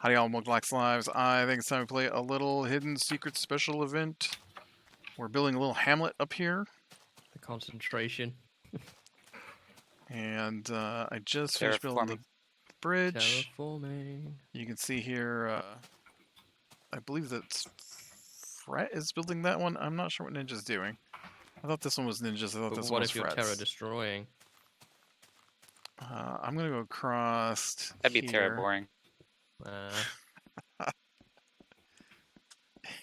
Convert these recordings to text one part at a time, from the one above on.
Howdy all, Muglax Lives. I think it's time to play a little hidden secret special event. We're building a little Hamlet up here. The concentration. And I just finished building the bridge. Terraforming. You can see here, I believe that Fret is building that one. I'm not sure what Ninja's doing. I thought this one was Ninja's. I thought But this what one was if you're Fret's. terra destroying? I'm going to go across That'd be here. terra boring.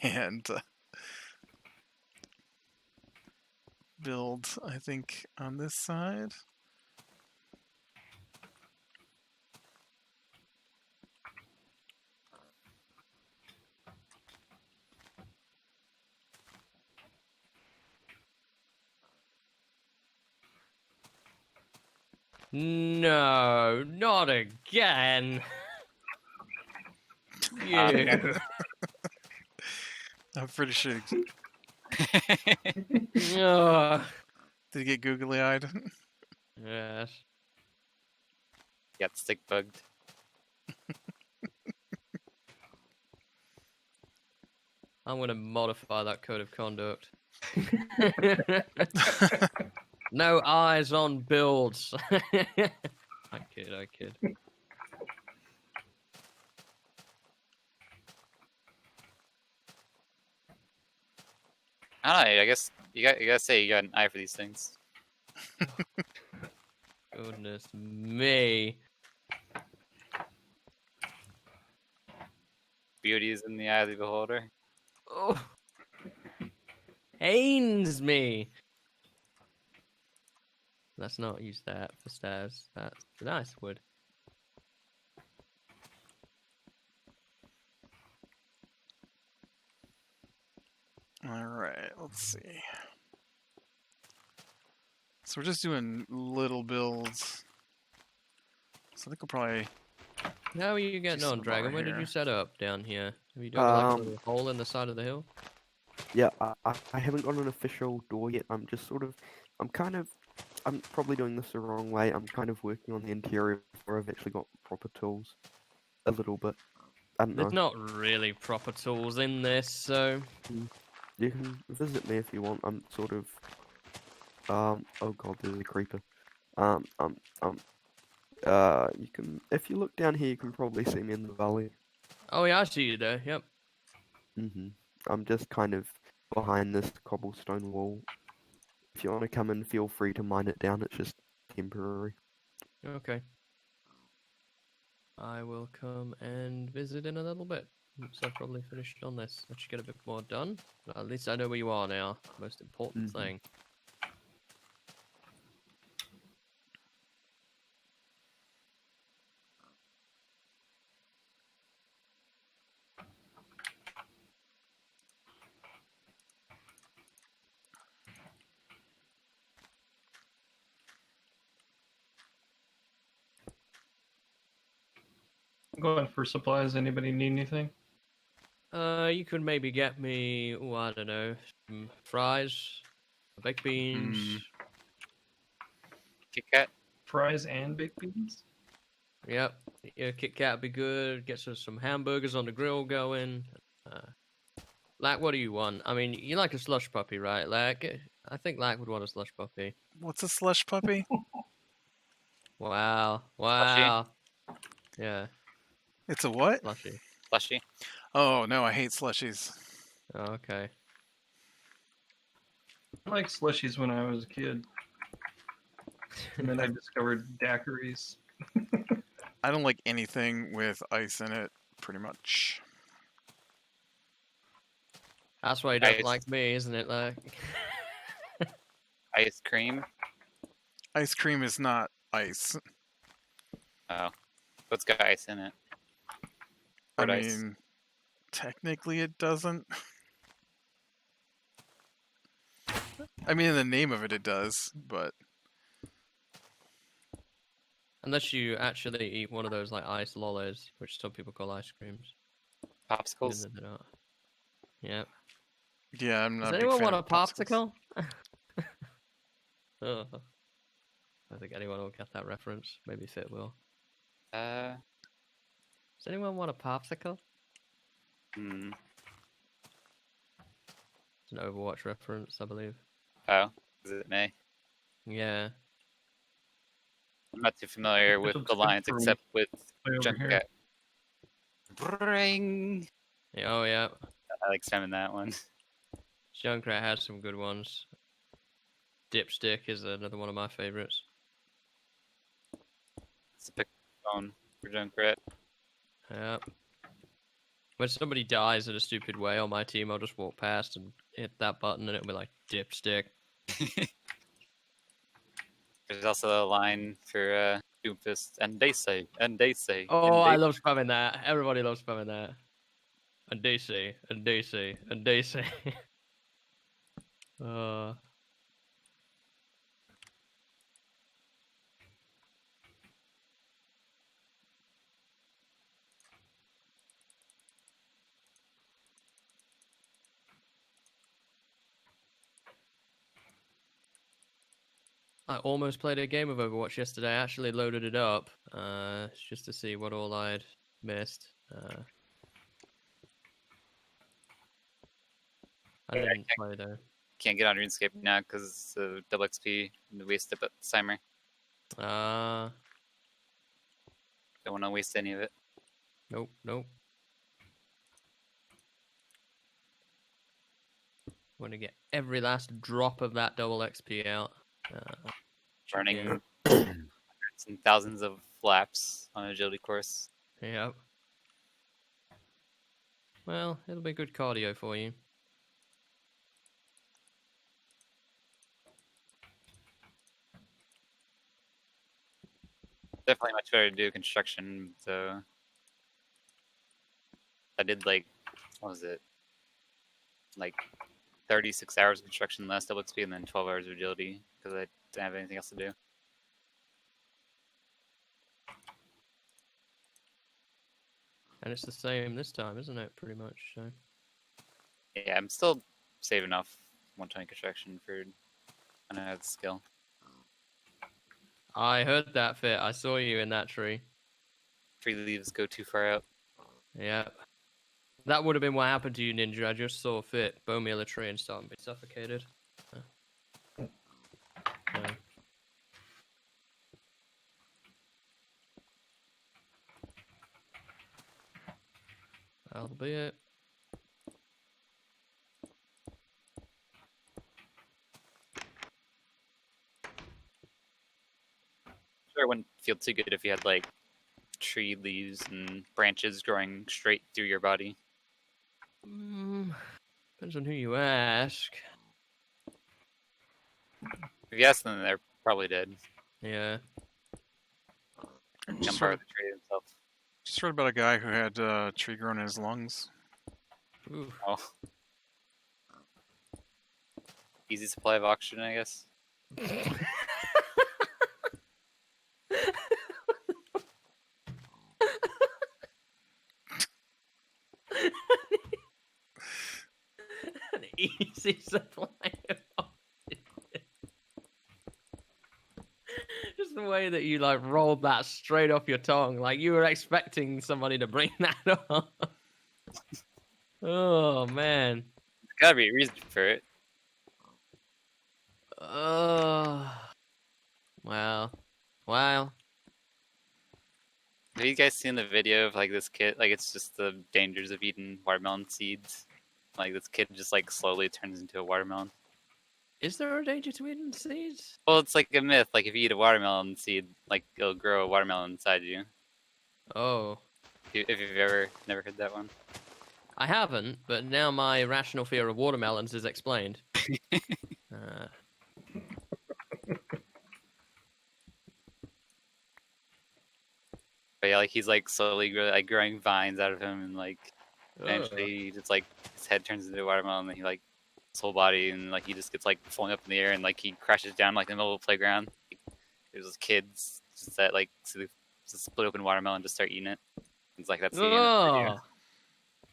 And build, I think, on this side. No, not again. You. I'm pretty sure. Ugh. Did he get googly-eyed? Yes. Got stick bugged. I'm gonna modify that code of conduct. No eyes on builds. I kid. I don't know. I guess you gotta say you got an eye for these things. Goodness me. Beauty is in the eye of the beholder. Oh. Pains me. Let's not use that for stairs. That's nice wood. Alright, let's see. So we're just doing little builds. So I think we'll probably... How are you getting some on, more Dragon? Where did here. you set up down here? Have you done like a little hole in the side of the hill? Yeah, I haven't got an official door yet. I'm just sort of, I'm probably doing this the wrong way. I'm kind of working on the interior before I've actually got proper tools. A little bit. I don't know. There's not really proper tools in this, so... You can visit me if you want. I'm sort of, oh god, there's a creeper. You can, if you look down here, you can probably see me in the valley. Oh yeah, I see you there, yep. I'm just kind of behind this cobblestone wall. If you want to come in, feel free to mine it down. It's just temporary. Okay. I will come and visit in a little bit. So I've probably finished on this. I should get a bit more done. But at least I know where you are now. Most important thing. Going for supplies. Anybody need anything? You could maybe get me, oh, I don't know, some fries, baked beans. Kit Kat. Fries and baked beans? Yep. Yeah, Kit Kat would be good. Get some hamburgers on the grill going. Lack, what do you want? I mean, you like a slush puppy, right, Lack? I think Lack would want a slush puppy. What's a slush puppy? Wow. Yeah. It's a what? Slushy. Slushy. Oh, no, I hate slushies. Oh, okay. I liked slushies when I was a kid. And then I discovered daiquiris. I don't like anything with ice in it, pretty much. That's why you don't Ice. like me, isn't it, Lack? Ice cream. Ice cream is not ice. Oh. What's got ice in it? I What ice? mean, technically it doesn't. I mean, in the name of it, it does, but... Unless you actually eat one of those like ice lollies, which some people call ice creams. Popsicles. Even though they're not. Yep. Yeah, I'm not Does a big anyone fan want a of popsicles. popsicle? Oh. I don't think anyone will get that reference. Maybe Fit will. Does anyone want a popsicle? Hmm. It's an Overwatch reference, I believe. Oh, is it me? Yeah. I'm not too familiar It's with a the tip lines for me. except with Way over here. Junkrat. Bring. Oh yeah. I like spamming that one. Junkrat has some good ones. Dipstick is another one of my favorites. It's a pick phone for Junkrat. Yeah. When somebody dies in a stupid way on my team, I'll just walk past and hit that button, and it'll be like dipstick. There's also a line for Doomfist, and they say, and they say. Oh, and I they... love spamming that. Everybody loves spamming that. And DC, and DC, and DC. uh. I almost played a game of Overwatch yesterday. I actually loaded it up, just to see what all I'd missed. I Yeah, I didn't play though. Can't get on RuneScape now because of double XP and the waste of Simer. Uh, Don't want to waste any of it. nope, nope. Want to get every last drop of that double XP out. Burning hundreds and thousands of laps on an agility course. Yep. Well, it'll be good cardio for you. Definitely much better to do construction. So I did like, what was it? Like 36 hours of construction last double XP and then 12 hours of agility because I didn't have anything else to do. And it's the same this time, isn't it? Pretty much. So. Yeah, I'm still saving off 120 construction for another skill. I heard that fit. I saw you in that tree. Free leaves go too far out. Yeah. That would have been what happened to you, Ninja. I just saw fit bone meal a tree and start and be suffocated. Yeah. That'll be it. Sure, it wouldn't feel too good if you had like tree leaves and branches growing straight through your body. Depends on who you ask. If you ask them, they're probably dead. Yeah. Jump Just out read, of the tree himself. just read about a guy who had a tree growing in his lungs. Ooh. Oh. Easy supply of oxygen, I guess. An easy supply of oxygen. Just the way that you like rolled that straight off your tongue, like you were expecting somebody to bring that up. Oh man. There's gotta be a reason for it. Wow. Wow. Have you guys seen the video of like this kid? Like it's just the dangers of eating watermelon seeds. Like this kid just like slowly turns into a watermelon. Is there a danger to eating seeds? Well, it's like a myth. Like if you eat a watermelon seed, like it'll grow a watermelon inside you. Oh. If you've ever never heard that one. I haven't, but now my irrational fear of watermelons is explained. But yeah, like he's like slowly growing vines out of him, and like eventually he just like his head turns into a watermelon, and he like his whole body, and like he just gets like flown up in the air, and like he crashes down like in the middle of the playground. There's those kids just that like see the split open watermelon, just start eating it. It's like that's the end of the video.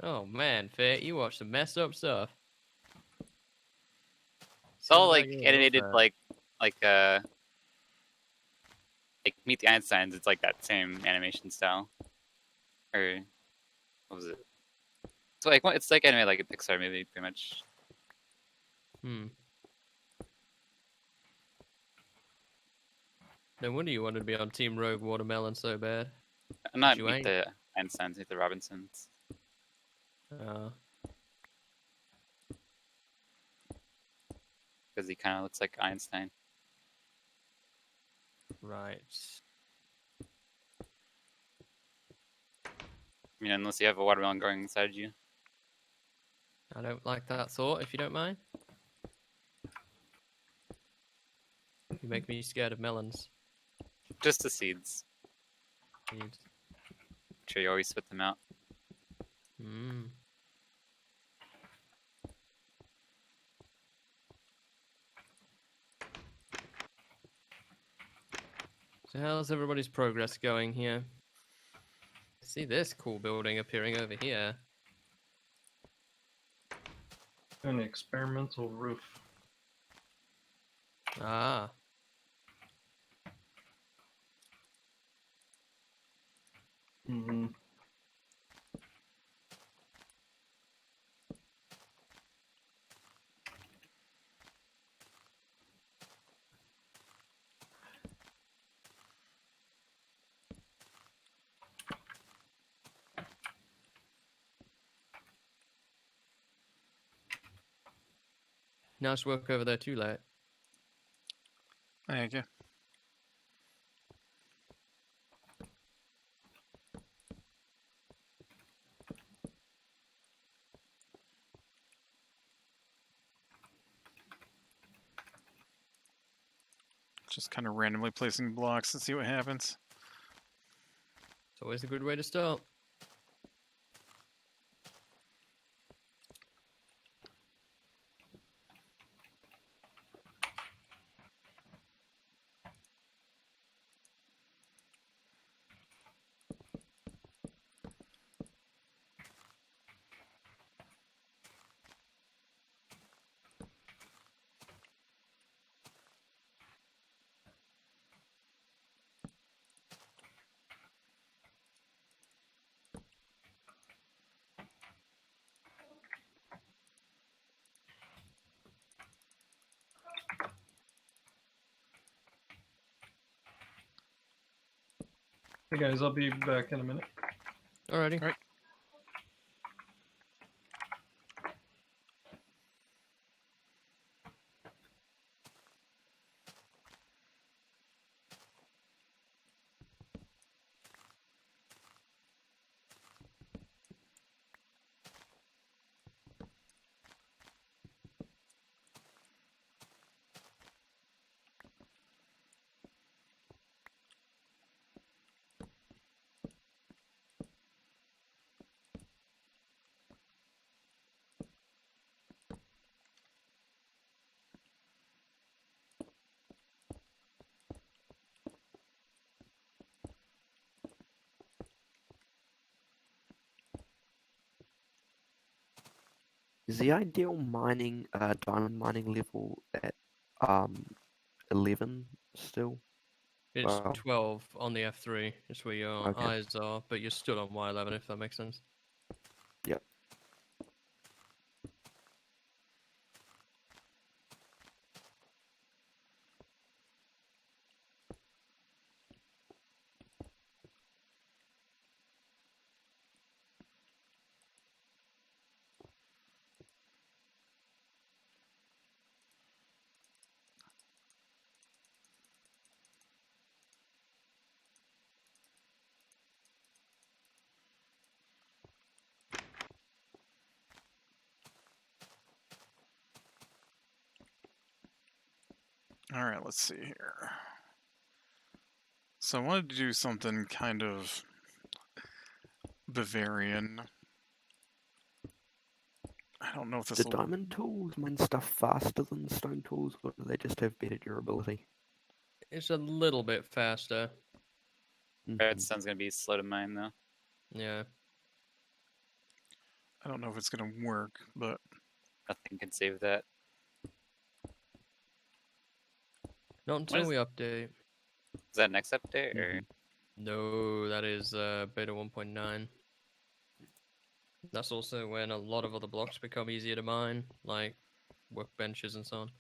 Oh man, Fit, you watch some messed up stuff. It's all Sounds like you, animated Oofage. like Meet the Einsteins. It's like that same animation style. or what was it? So like it's like anime, like a Pixar movie, pretty much. Hmm. No wonder you wanted to be on Team Rogue Watermelon so bad. I'm not you meet ain't. the Einsteins, meet the Robinsons. Uh, Because he kind of looks like Einstein. right. I mean, unless you have a watermelon growing inside you. I don't like that thought, if you don't mind. You make me scared of melons. Just the seeds. Dude. Make sure you always spit them out. Mm. So how's everybody's progress going here? See this cool building appearing over here. An experimental roof. Ah. Mm-hmm. Nice work over there too, Late. Thank you. Just kind of randomly placing blocks and see what happens. It's always a good way to start. Hey guys, I'll be back in a minute. Alrighty. Alright. Is the ideal mining, diamond mining level at 11 still? It's Wow. 12 on the F3. It's where your Okay. eyes are, but you're still on Y11 if that makes sense. Yep. Alright, let's see here. So I wanted to do something kind of Bavarian. I don't know if this Do will... diamond tools mine stuff faster than stone tools, or do they just have better durability? It's a little bit faster. Mhm. Redstone's gonna be slow to mine though. Yeah. I don't know if it's going to work, but Nothing can save that. Not until is- we update. Is that next update or? Mhm. No, that is beta 1.9. That's also when a lot of other blocks become easier to mine, like workbenches and so on.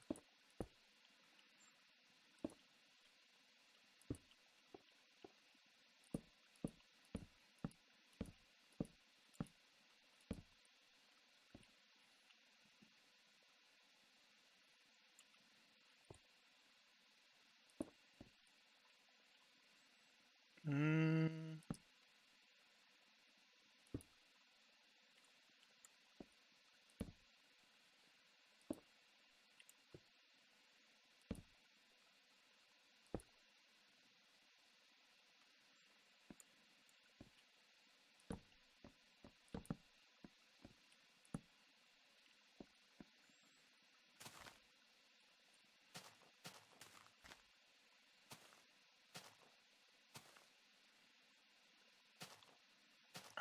Mm,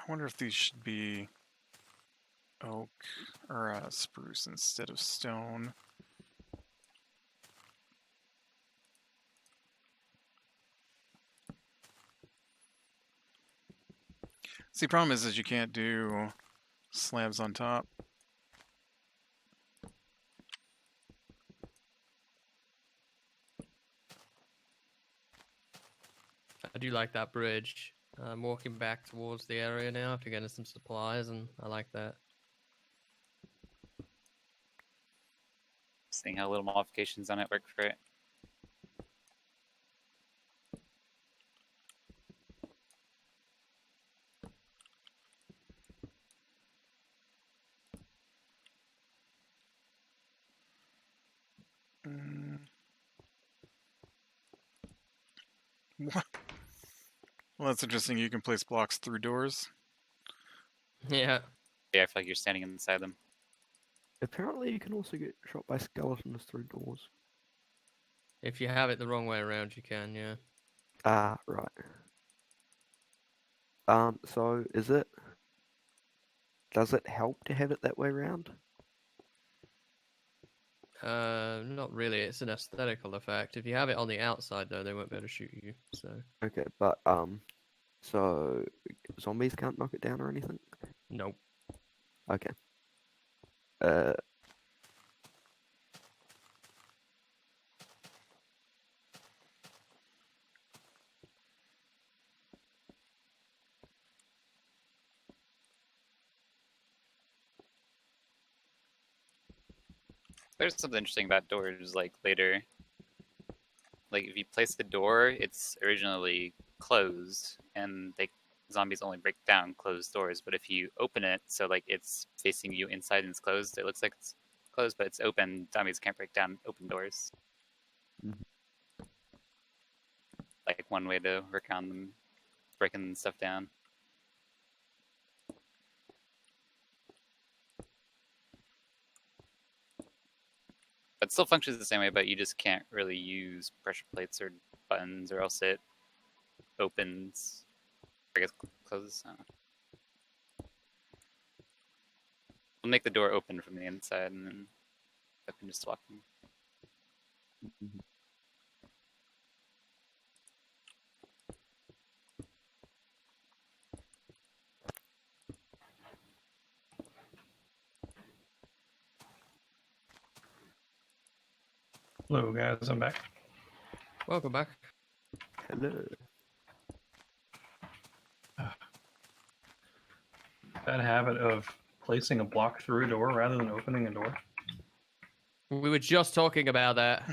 I wonder if these should be oak or spruce instead of stone. See, problem is you can't do slabs on top. I do like that bridge. I'm walking back towards the area now after getting some supplies, and I like that. Seeing how little modifications on it work for it. Mm. What? Well, that's interesting. You can place blocks through doors. Yeah. Yeah, I feel like you're standing inside them. Apparently, you can also get shot by skeletons through doors. If you have it the wrong way around, you can, yeah. Ah, right. So does it help to have it that way around? Not really. It's an aesthetical effect. If you have it on the outside, though, they won't be able to shoot you. So Okay, but so zombies can't knock it down or anything? nope. Okay. Uh, There's something interesting about doors, like later. Like if you place the door, it's originally closed, and zombies only break down closed doors. But if you open it, so like it's facing you inside and it's closed, it looks like it's closed, but it's open. Zombies can't break down open doors. Mhm. Like one way to work on them breaking stuff down. But it still functions the same way, but you just can't really use pressure plates or buttons, or else it opens. I guess closes. I don't know. We'll make the door open from the inside, and then I can just walk in. Mhm. Hello, guys. I'm back. Welcome back. Hello. That habit of placing a block through a door rather than opening a door. We were just talking about that.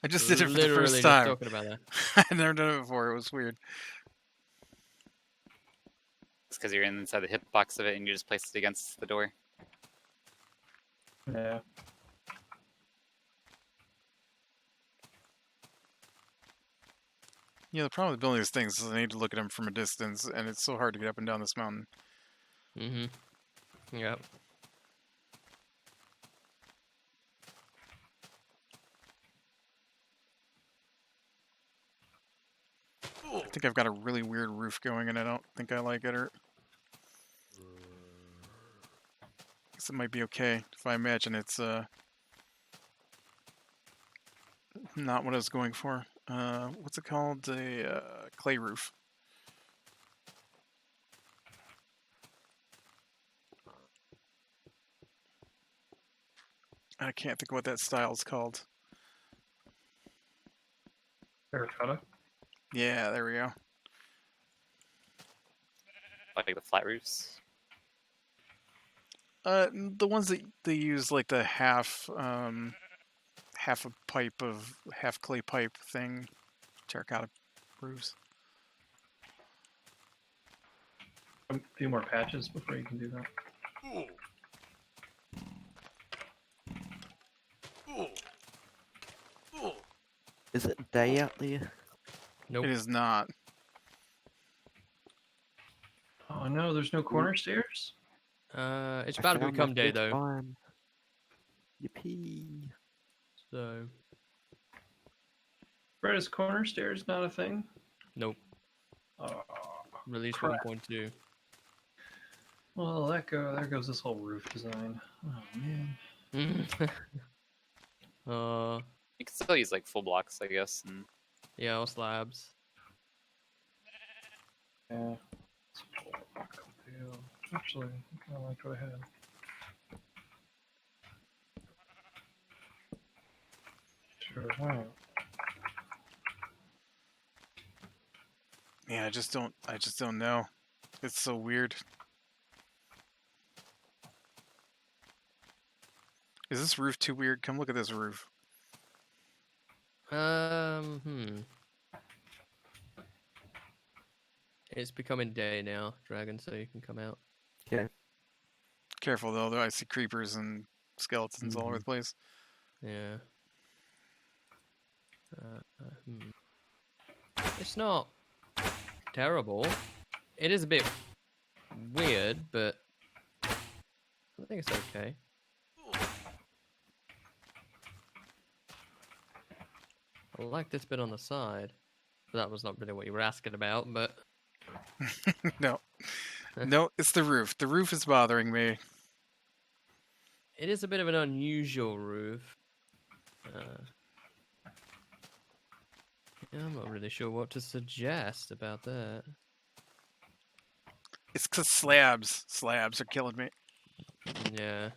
I just did it for the Literally first just time. talking about that. I've never done it before. It was weird. It's because you're inside the hitbox of it, and you just place it against the door. Yeah. Yeah, the problem with building these things is I need to look at them from a distance, and it's so hard to get up and down this mountain. Mm-hmm. Yep. I think I've got a really weird roof going, and I don't think I like it, or... guess it might be okay if I imagine it's, not what I was going for. What's it called? A clay roof. I can't think of what that style's called. Terracotta. Yeah, there we go. Like the flat roofs. The ones that they use like the half a pipe of half clay pipe thing, terracotta roofs. A few more patches before you can do that. Is it day out there? Nope. It is not. Oh no, there's no corner stairs? It's I about to found my become day first though. biome. Yippee! So Fred, is corner stairs not a thing? nope. Oh, Release crap. 1.2. Well, there goes this whole roof design. Oh man. You can still use like full blocks, I guess. And Yeah, or slabs. Yeah. Actually, I like what I had. Sure, wow. Yeah, I just don't know. It's so weird. Is this roof too weird? Come look at this roof. It's becoming day now, Dragon, so you can come out. Okay. Careful though, I see creepers and skeletons all over the place. Yeah. It's not terrible. It is a bit weird, but I think it's okay. I like this bit on the side. That was not really what you were asking about, but No. No, it's the roof. The roof is bothering me. it is a bit of an unusual roof. Yeah, I'm not really sure what to suggest about that. It's 'cause slabs are killing me. Yeah.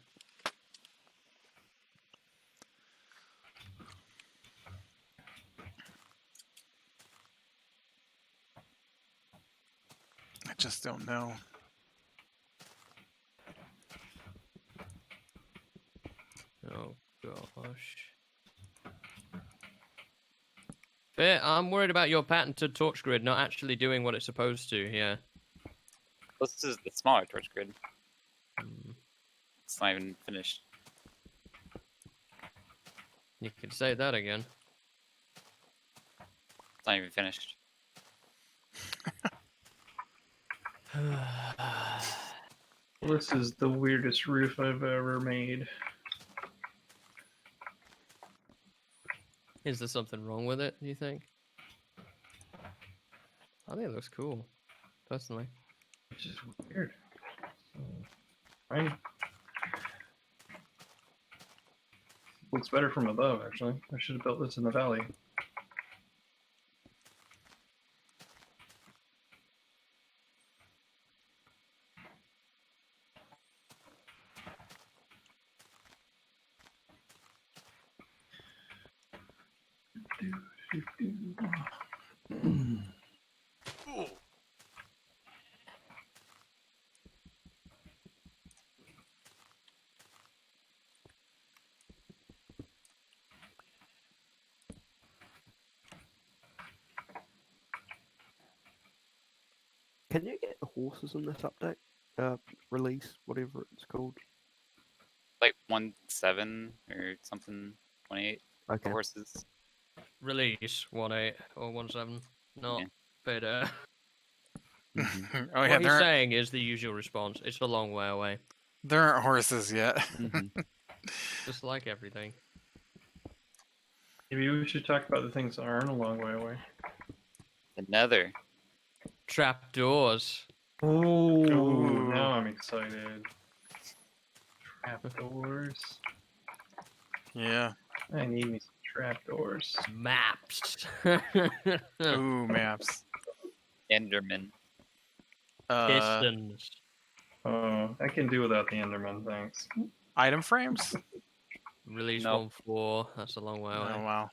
I just don't know. Oh gosh. Fair, I'm worried about your patented torch grid not actually doing what it's supposed to. Yeah. this is the smaller torch grid. Mm, It's not even finished. You could say that again. It's not even finished. This is the weirdest roof I've ever made. Is there something wrong with it, do you think? I think it looks cool, personally. It's just weird. Fine. Looks better from above, actually. I should have built this in the valley. Can you get the horses in this update? Release, whatever it's called. Like 1.7 or something. 1.8 Okay. horses. Release 1.8 or 1.7, not Yeah. beta. Oh What yeah, he's saying is the usual response. It's a long way away, there aren't horses yet. just like everything. Maybe we should talk about the things that aren't a long way away. Another. Trapdoors. Oh, Ooh. now I'm excited. Trapdoors. Yeah. I need me some trapdoors. Maps. Ooh, maps. Enderman. Pistons. Oh, I can do without the Enderman, thanks. Item frames? Release Nope. 1-4. That's a long way Oh, away. wow.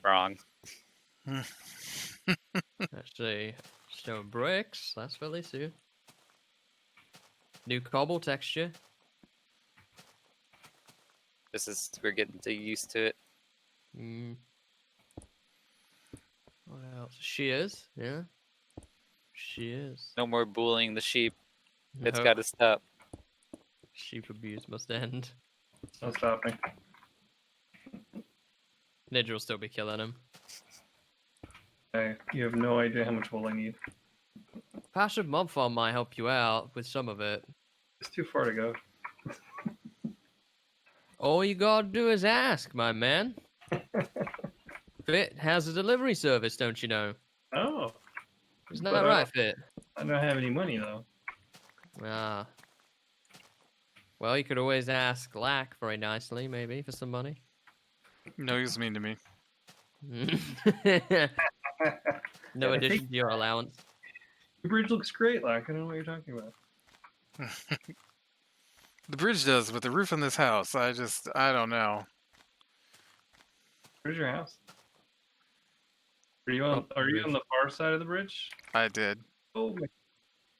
Wrong. Let's see. Stone bricks. That's fairly soon. New cobble texture. We're getting too used to it. Mm. What else? Shears. Yeah. Shears. No more bullying the sheep. It's No. got to stop. Sheep abuse must end. It's not stopping. Ninja will still be killing him. Hey, you have no idea how much wool I need. Passive mob farm might help you out with some of it. It's too far to go. All you gotta do is ask, my man. Fit has a delivery service, don't you know? Oh, Isn't that But, right, Fit? I don't have any money though. Ah. Well, you could always ask Lack very nicely, maybe, for some money. No, he was mean to me. No I addition think- to your allowance. The bridge looks great, like I don't know what you're talking about. The bridge does, but the roof on this house, I don't know. Where's your house? Are you on? Up the Are you bridge. on the far side of the bridge? I did. Oh,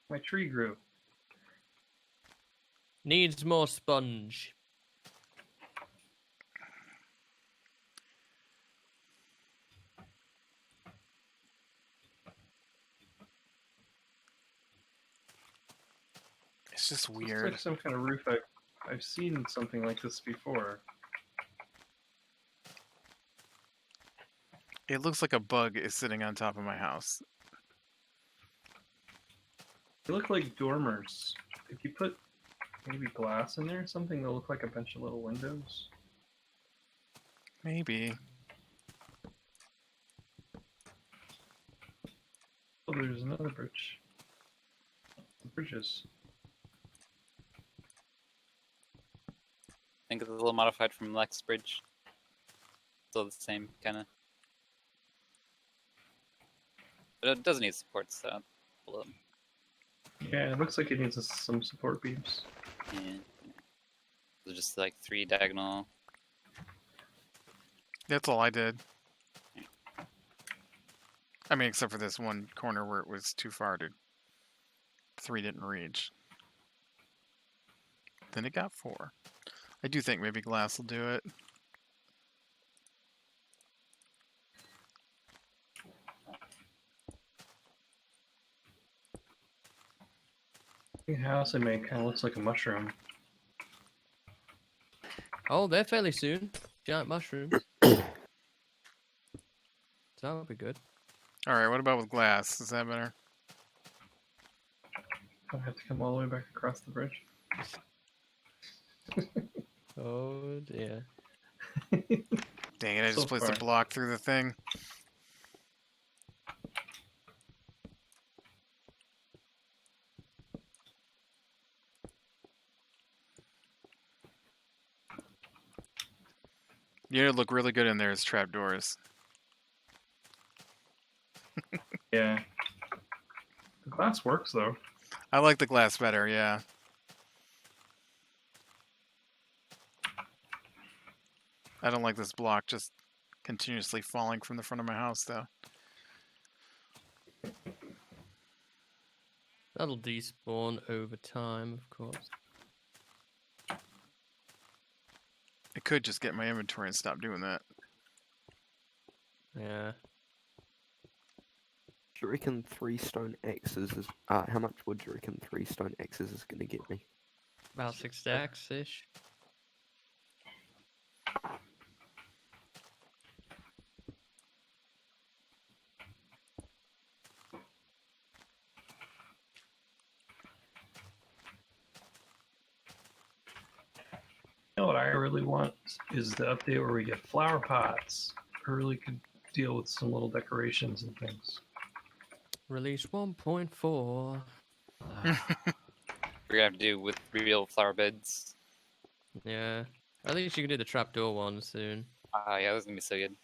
my tree grew. Needs more sponge. It's just Looks weird. like some kind of roof. I've seen something like this before. It looks like a bug is sitting on top of my house. They look like dormers. If you put maybe glass in there or something, they'll look like a bunch of little windows. Maybe. Oh, there's another bridge. Bridges. I think it's a little modified from Lex Bridge. Still the same kind of. But it doesn't need support, so. Below. Yeah, it looks like it needs some support beams. Yeah. They're just like 3 diagonal. That's all I did. I mean, except for this one corner where it was too far to 3 didn't reach. Then it got 4. I do think maybe glass will do it. The house I made kind of looks like a mushroom. Oh, they're fairly soon. Giant mushrooms. That would be good. Alright, what about with glass? Is that better? I have to come all the way back across the bridge. Oh dear. Dang it, I So just placed far. a block through the thing. You know, look really good in there as trapdoors. Yeah. The glass works though. I like the glass better, yeah. I don't like this block just continuously falling from the front of my house, though. That'll despawn over time, of course. I could just get my inventory and stop doing that. Yeah. Do you reckon 3 stone axes is how much wood do you reckon 3 stone axes is gonna get me? About 6 stacks ish. You know what I really want is the update where we get flower pots. I really could deal with some little decorations and things. Release 1.4. We're gonna have to do with real flower beds. Yeah. At least you can do the trapdoor one soon. Ah, yeah, that's gonna be so good.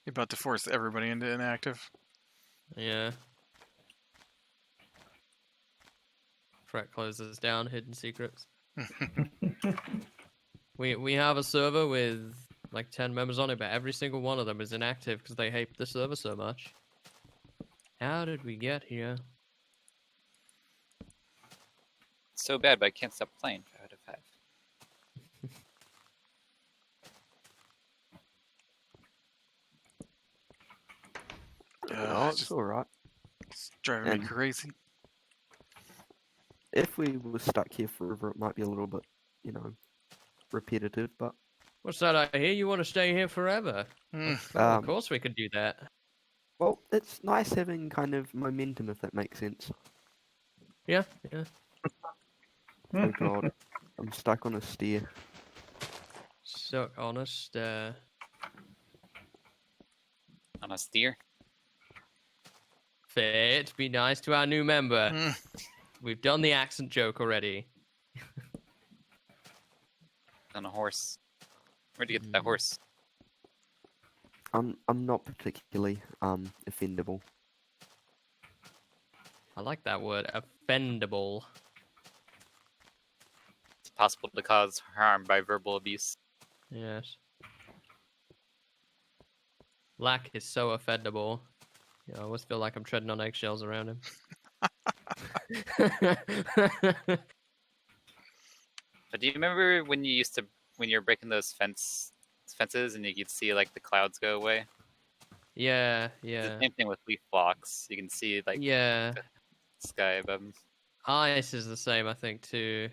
You're about to force everybody into inactive. Yeah. Fret closes down hidden secrets. We have a server with like 10 members on it, but every single one of them is inactive because they hate the server so much. How did we get here? It's so bad, but I can't stop playing 5 out of 5. Oh, It's it's just alright. it's driving me And- crazy. If we were stuck here forever, it might be a little bit, you know, repetitive, but What's that I hear? You want to stay here forever? Mm. Well, of Um, course we could do that. well, it's nice having kind of momentum, if that makes sense. Yeah, yeah. Oh god, I'm stuck on a stair. So honest. On a steer. Fit, be nice to our new member. Mm. We've done the accent joke already. On a horse. Where'd you get that Mm. horse? I'm not particularly offendable. I like that word, offendable. It's possible to cause harm by verbal abuse. Yes. Lack is so offendable. I always feel like I'm treading on eggshells around him. But do you remember when you were breaking those fences and you could see like the clouds go away? Yeah, It's yeah. the same thing with leaf blocks. You can see like Yeah. the sky above them. Ice is the same, I think, too.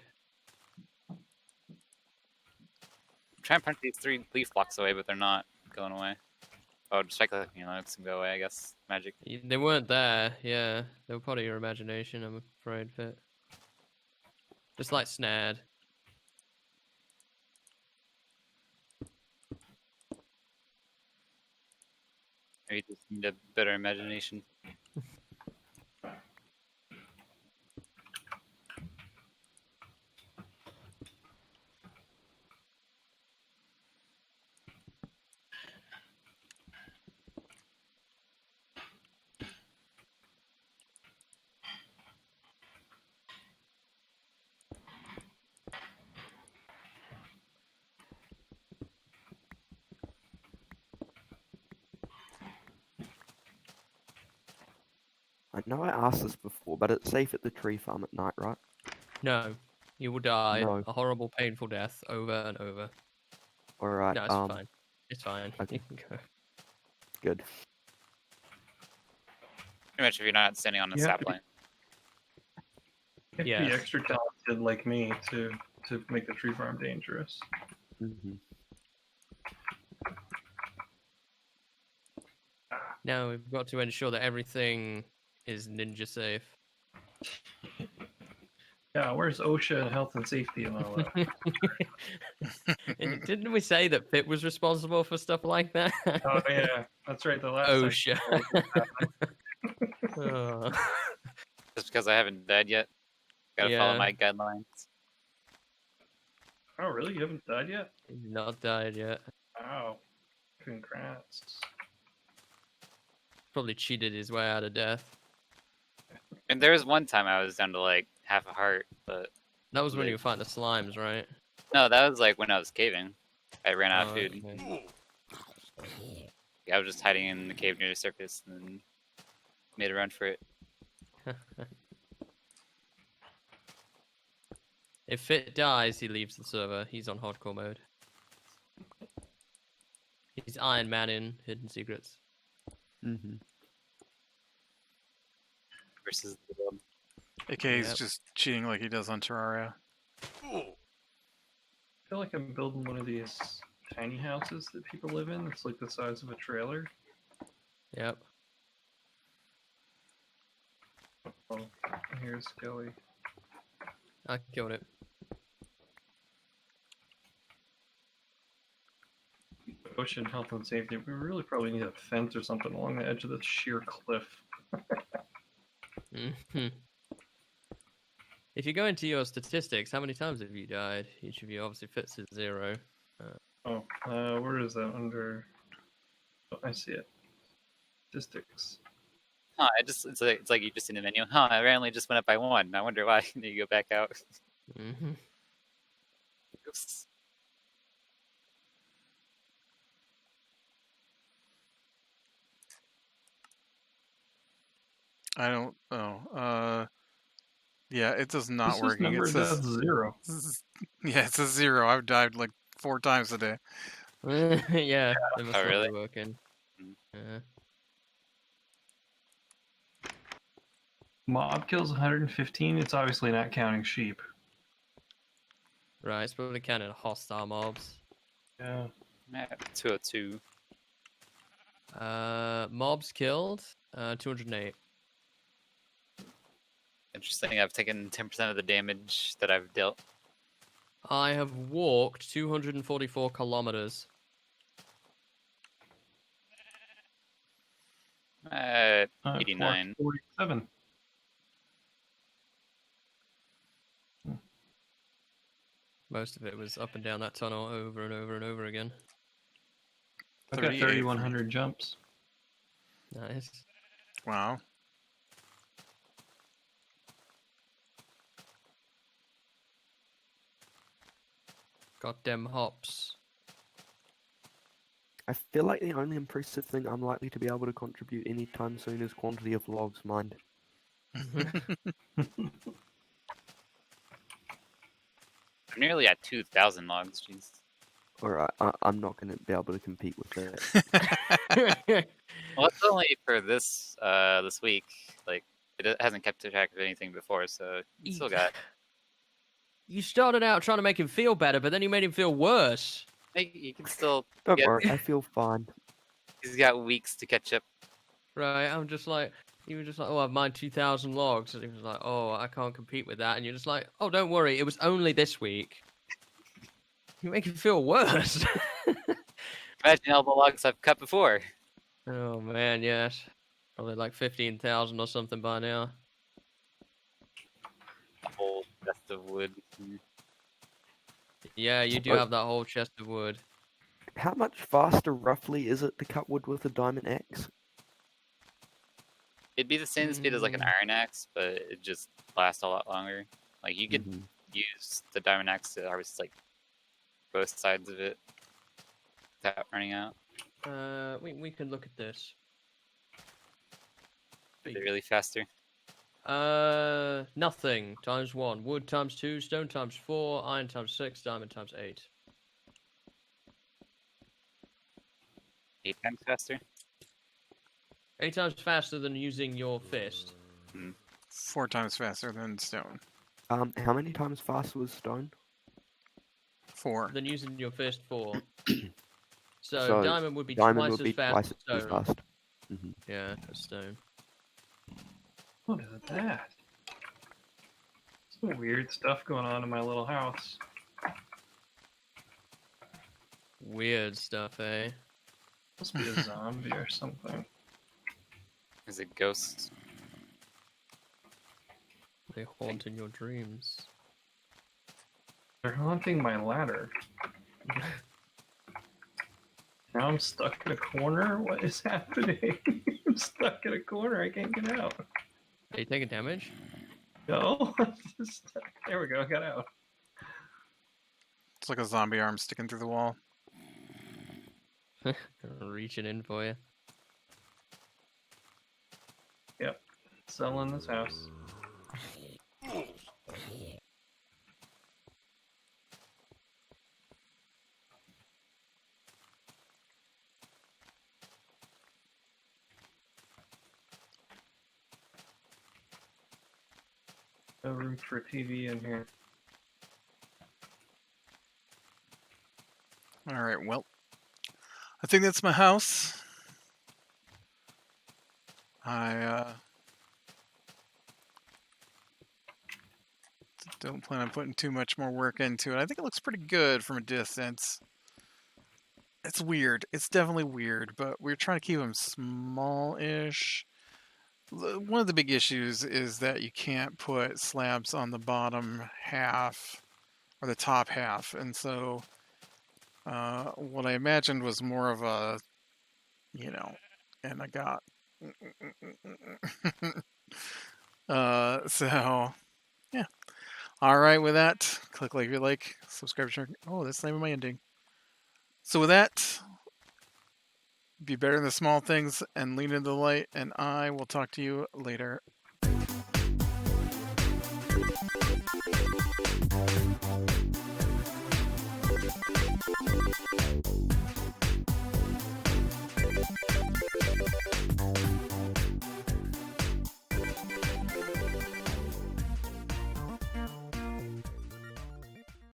Try and punch these 3 leaf blocks away, but they're not going away. Oh, just like it's gonna go away, I guess. Magic. They weren't there, yeah. They were part of your imagination, I'm afraid, Fit. Just like snared. Maybe you just need a better imagination. I know I asked this before, but it's safe at the tree farm at night, right? No. You will die No. a horrible, painful death over and over. Alright, No, it's fine. It's fine. okay. You can go. Good. Pretty much if you're not standing on a You have to be- sapling. You have to Yeah. be extra talented like me to make the tree farm dangerous. hmm Now we've got to ensure that everything is ninja safe. Yeah, where's OSHA and health and safety and all that? Didn't we say that Pip was responsible for stuff like that? Oh yeah, that's right. The last OSHA. section. Oh. Just because I haven't died yet. Gotta follow Yeah. my guidelines. Oh really? You haven't died yet? He's not died yet. Wow. Congrats. Probably cheated his way out of death. And there was one time I was down to like half a heart, but That was when Like- you were fighting the slimes, right? no, that was like when I was caving. I ran out of Oh, food. okay. I was just hiding in the cave near the surface and then made a run for it. If Fit dies, he leaves the server. He's on hardcore mode. He's Iron Man in Hidden Secrets. hmm Versus the AKA he's Yep. just cheating like he does on Terraria. I feel like I'm building one of these tiny houses that people live in. It's like the size of a trailer. Yep. Oh, here's Skelly. I killed it. Ocean health and safety. We really probably need a fence or something along the edge of this sheer cliff. Mhm. If you go into your statistics, how many times have you died? Each of you obviously fits at 0. Oh, where is that? Under. Oh, I see it. Statistics. Huh, it's like you just in the menu. Huh, I randomly just went up by 1. I wonder why. Then you go back out. Mm-hmm. Oops. I don't. Oh. Yeah, it does This not is working. It number says. does 0. Yeah, it says 0. I've died like 4 times today. Yeah, they must Oh, not really? be working. Mm. Yeah. Mob kills 115. It's obviously not counting sheep. Right, it's probably counting hostile mobs. Yeah. I'm at 202. Mobs killed, 208. Interesting. I've taken 10% of the damage that I've dealt. I have walked 244 kilometers. At Clock 89. 47. Most of it was up and down that tunnel over and over and over again. I've got 38 for me. 3,100 jumps. Nice. Wow. Goddamn hops. I feel like the only impressive thing I'm likely to be able to contribute anytime soon is quantity of logs mined. I'm nearly at 2,000 logs. Jeez. Or I'm not going to be able to compete with that. Well, it's only for this this week. Like it hasn't kept track of anything before, so you still got. You started out trying to make him feel better, but then you made him feel worse. Hey, you can still. Don't get, worry, I feel fine. He's got weeks to catch up. Right, I'm just like, you were just like, oh, I've mined 2,000 logs. And he was like, oh, I can't compete with that. And you're just like, oh, don't worry, it was only this week. You make him feel worse. Imagine all the logs I've cut before. Oh, man, yes. Probably like 15,000 or something by now. A whole chest of wood. Yeah, you do have that whole chest of wood. How much faster, roughly, is it to cut wood with a diamond axe? It'd be the same speed as like an iron axe, but it just lasts a lot longer. Like you could Mhm. use the diamond axe to harvest like both sides of it without running out. We can look at this. Is it really faster? Nothing times 1, wood times 2, stone times 4, iron times 6, diamond times 8. 8 times faster? 8 times faster than using your fist. 4 times faster than stone. How many times faster was stone? 4. Than using your fist 4. So, So, diamond would be Diamond twice would be as fast twice as as stone. fast. Hmm. Yeah, as stone. What is that? Some weird stuff going on in my little house. Weird stuff, eh? Must be a zombie or something. Is it ghosts? They haunt in your dreams. They're haunting my ladder. Now I'm stuck in a corner? What is happening? I'm stuck in a corner. I can't get out. Are you taking damage? No? There we go. I got out. It's like a zombie arm sticking through the wall. Reaching in for you. Yep. Selling this house. No room for a TV in here. Alright, well. I think that's my house. I don't plan on putting too much more work into it. I think it looks pretty good from a distance. It's weird. It's definitely weird, but we're trying to keep them small-ish. One of the big issues is that you can't put slabs on the bottom half or the top half, and so what I imagined was more of a, and I got so yeah. All right, with that, click like if you like, subscribe, share. Oh, that's the name of my ending. So with that, be better in the small things and lean into the light, and I will talk to you later.